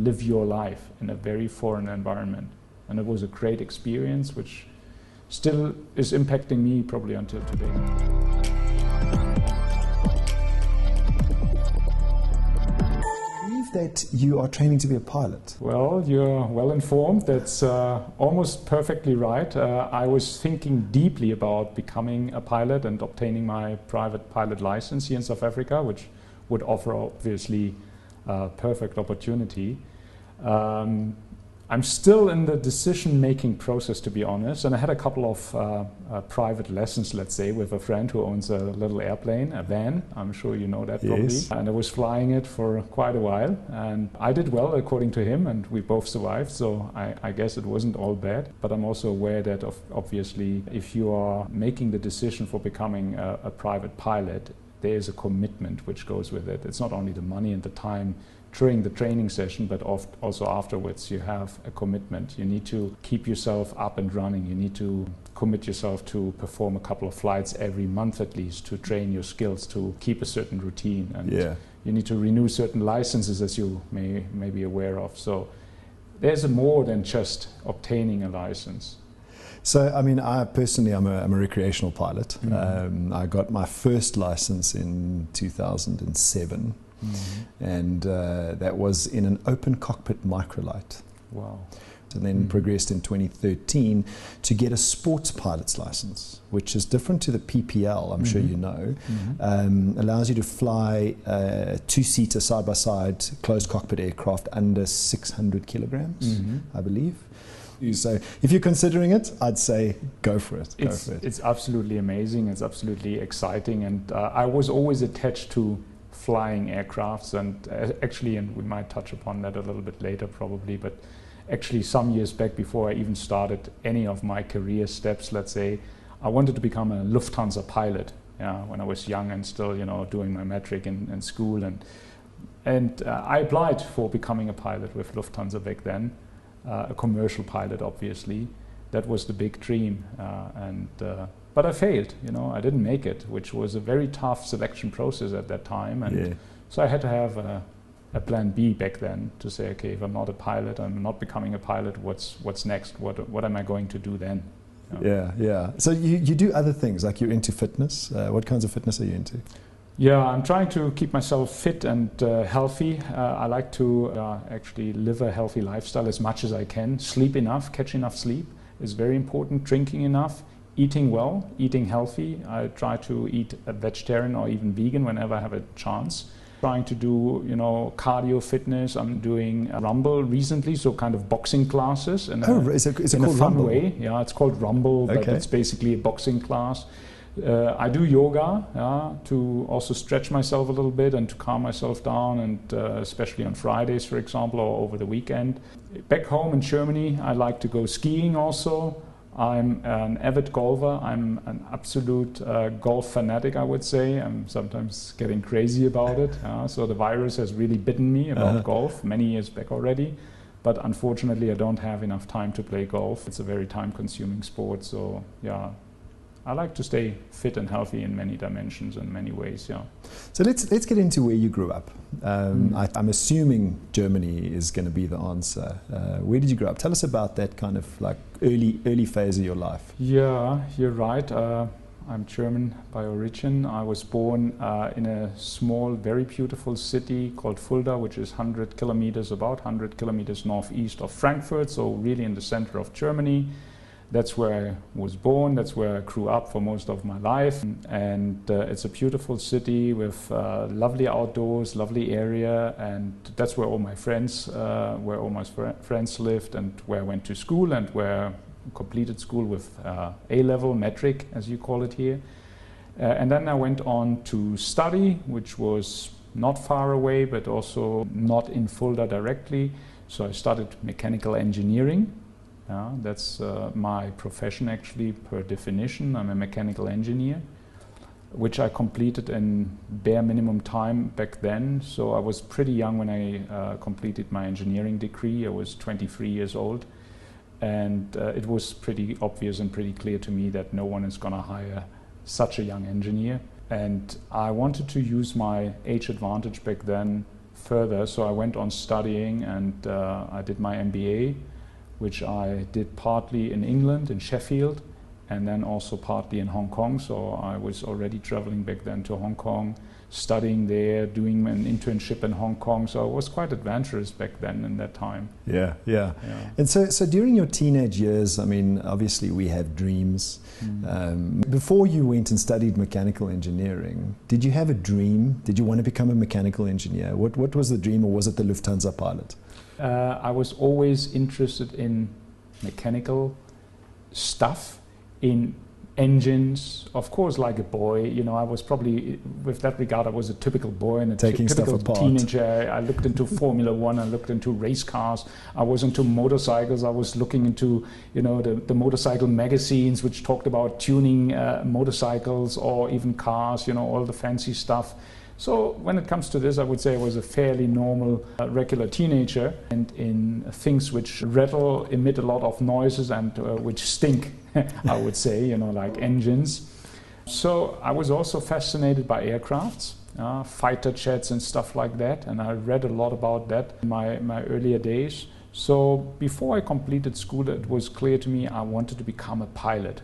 live your life in a very foreign environment. And it was a great experience, which still is impacting me probably until today. That you are training to be a pilot? Well, you're well informed. That's almost perfectly right. I was thinking deeply about becoming a pilot and obtaining my private pilot license here in South Africa, which would offer obviously a perfect opportunity. I'm still in the decision-making process, to be honest, and I had a couple of private lessons, let's say, with a friend who owns a little airplane, a van. I'm sure you know that probably. Yes. And I was flying it for quite a while, and I did well according to him, and we both survived, so I guess it wasn't all bad. But I'm also aware that obviously if you are making the decision for becoming a private pilot, there is a commitment which goes with it. It's not only the money and the time during the training session, but also afterwards you have a commitment. You need to keep yourself up and running. You need to commit yourself to perform a couple of flights every month at least, to train your skills, to keep a certain routine. And you need to renew certain licenses, as you may be aware of. So there's more than just obtaining a license. So, I mean, I personally, I'm a recreational pilot. Mm-hmm. I got my first license in 2007. Mm-hmm. And that was in an open cockpit microlight. Wow. And then progressed in 2013 to get a sports pilot's license, which is different to the PPL, I'm sure you know. Allows you to fly a two-seater side-by-side closed cockpit aircraft under 600 kilograms, I believe. So if you're considering it, I'd say go for it. It's absolutely amazing. It's absolutely exciting. And I was always attached to flying aircrafts, and actually, and we might touch upon that a little bit later probably, but actually some years back, before I even started any of my career steps, let's say, I wanted to become a Lufthansa pilot when I was young and still, doing my metric in school, and I applied for becoming a pilot with Lufthansa back then, a commercial pilot obviously. That was the big dream, but I failed, I didn't make it, which was a very tough selection process at that time. And so I had to have a plan B back then to say, okay, if I'm not a pilot, I'm not becoming a pilot, what's next? What am I going to do then? Yeah. So you do other things, like you're into fitness. What kinds of fitness are you into? Yeah, I'm trying to keep myself fit and healthy. I like to actually live a healthy lifestyle as much as I can. Sleep enough, catch enough sleep is very important. Drinking enough. Eating well, eating healthy. I try to eat a vegetarian or even vegan whenever I have a chance. Trying to do, cardio fitness. I'm doing Rumble recently, so kind of boxing classes. In is it in called a fun Rumble? way. Yeah, it's called Rumble, but it's basically a boxing class. I do yoga to also stretch myself a little bit and to calm myself down, and especially on Fridays, for example, or over the weekend. Back home in Germany, I like to go skiing also. I'm an avid golfer. I'm an absolute golf fanatic, I would say. I'm sometimes getting crazy about it. So the virus has really bitten me about golf many years back already. But unfortunately, I don't have enough time to play golf. It's a very time-consuming sport. So yeah, I like to stay fit and healthy in many dimensions and many ways. Yeah. So let's get into where you grew up. I'm assuming Germany is going to be the answer. Where did you grow up? Tell us about that kind of like early phase of your life. Yeah, you're right. I'm German by origin. I was born in a small, very beautiful city called Fulda, which is about 100 kilometers northeast of Frankfurt, so really in the center of Germany. That's where I was born, that's where I grew up for most of my life. And it's a beautiful city with lovely outdoors, lovely area, and that's where all my friends lived, and where I went to school, and where I completed school with A-level, metric, as you call it here. And then I went on to study, which was not far away, but also not in Fulda directly. So I studied mechanical engineering. That's my profession actually, per definition. I'm a mechanical engineer, which I completed in bare minimum time back then. So I was pretty young when I completed my engineering degree. I was 23 years old. And it was pretty obvious and pretty clear to me that no one is going to hire such a young engineer. And I wanted to use my age advantage back then further. So I went on studying, and I did my MBA, which I did partly in England, in Sheffield, and then also partly in Hong Kong. So I was already traveling back then to Hong Kong, studying there, doing an internship in Hong Kong. So I was quite adventurous back then in that time. Yeah. And so during your teenage years, I mean, obviously we have dreams. Before you went and studied mechanical engineering, did you have a dream? Did you want to become a mechanical engineer? What was the dream, or was it the Lufthansa pilot? I was always interested in mechanical stuff, in engines, of course, like a boy. You know, I was probably, with that regard, I was a typical boy and a typical teenager. I looked into Formula One, I looked into race cars, I was into motorcycles, I was looking into, you know, the motorcycle magazines which talked about tuning motorcycles or even cars, you know, all the fancy stuff. So when it comes to this, I would say I was a fairly normal, regular teenager, and in things which rattle, emit a lot of noises, and which stink, I would say, you know, like engines. So I was also fascinated by aircrafts, fighter jets and stuff like that, and I read a lot about that in my earlier days. So before I completed school, it was clear to me I wanted to become a pilot.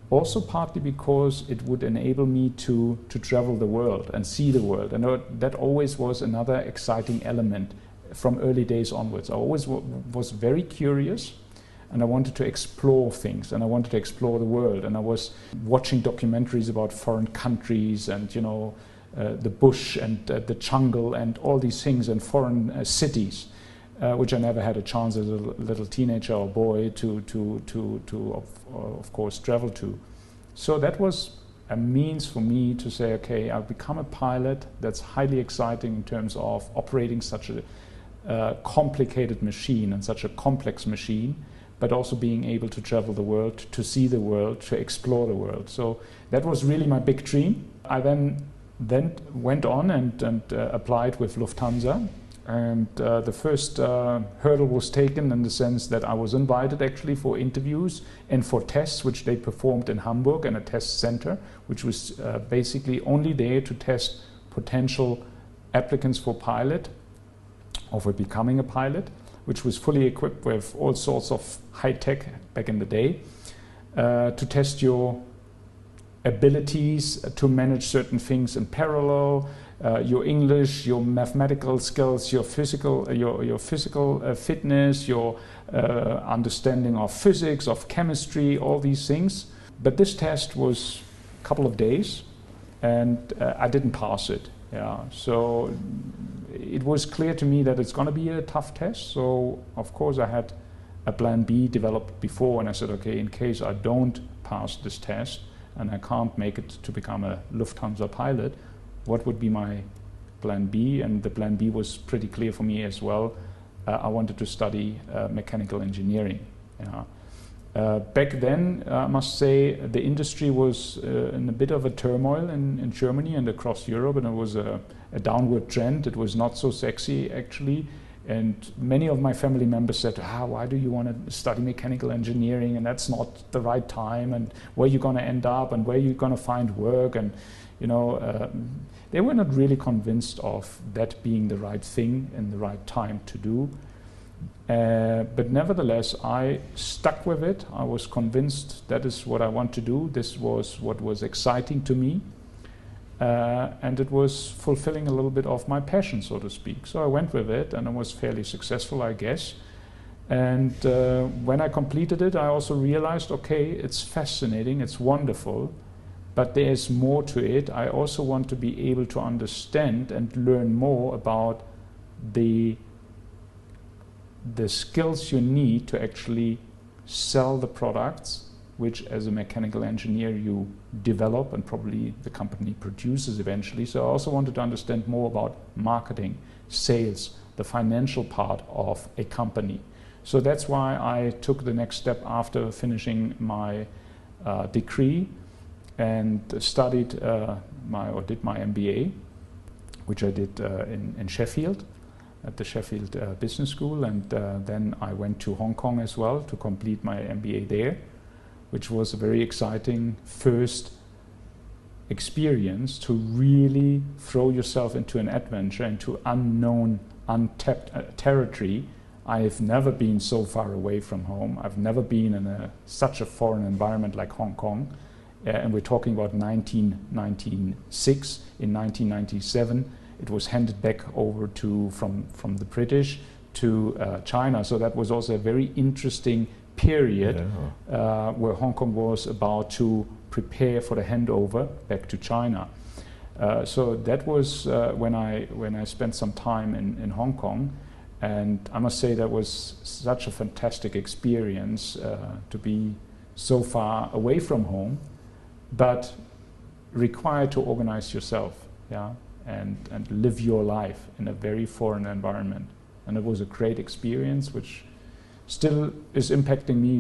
Also partly because it would enable me to travel the world and see the world. And that always was another exciting element from early days onwards. I always was very curious, and I wanted to explore things, and I wanted to explore the world. And I was watching documentaries about foreign countries, and, you know, the bush and the jungle and all these things, and foreign cities, which I never had a chance as a little teenager or boy to of course travel to. So that was a means for me to say, okay, I'll become a pilot. That's highly exciting in terms of operating such a complicated machine and such a complex machine, but also being able to travel the world, to see the world, to explore the world. So that was really my big dream. I then went on and applied with Lufthansa. And the first hurdle was taken in the sense that I was invited actually for interviews and for tests, which they performed in Hamburg in a test center, which was basically only there to test potential applicants for pilot or for becoming a pilot, which was fully equipped with all sorts of high tech back in the day, to test your abilities to manage certain things in parallel, your English, your mathematical skills, your physical fitness, your understanding of physics, of chemistry, all these things. But this test was a couple of days, and I didn't pass it. So it was clear to me that it's going to be a tough test. So of course I had a plan B developed before, and I said, okay, in case I don't pass this test and I can't make it to become a Lufthansa pilot, what would be my plan B? And the plan B was pretty clear for me as well. I wanted to study mechanical engineering. Back then, I must say, the industry was in a bit of a turmoil in Germany and across Europe, and it was a downward trend. It was not so sexy, actually. And many of my family members said, why do you want to study mechanical engineering? And that's not the right time. And where you're going to end up, and where you're going to find work. And, you know, they were not really convinced of that being the right thing and the right time to do. But nevertheless, I stuck with it. I was convinced that is what I want to do. This was what was exciting to me. And it was fulfilling a little bit of my passion, so to speak. So I went with it, and I was fairly successful, I guess. And when I completed it, I also realized, okay, it's fascinating, it's wonderful, but there's more to it. I also want to be able to understand and learn more about the skills you need to actually sell the products, which as a mechanical engineer you develop and probably the company produces eventually. So I also wanted to understand more about marketing, sales, the financial part of a company. So that's why I took the next step after finishing my degree and studied did my MBA, which I did in Sheffield, at the Sheffield Business School, and then I went to Hong Kong as well to complete my MBA there, which was a very exciting first experience to really throw yourself into an adventure, into unknown, untapped territory. I have never been so far away from home. I've never been in such a foreign environment like Hong Kong. And we're talking about 1996. In 1997, it was handed back over from the British to China. So that was also a very interesting period where Hong Kong was about to prepare for the handover back to China. So that was when I spent some time in Hong Kong. And I must say that was such a fantastic experience to be so far away from home, but required to organize yourself, and live your life in a very foreign environment. And it was a great experience, which still is impacting me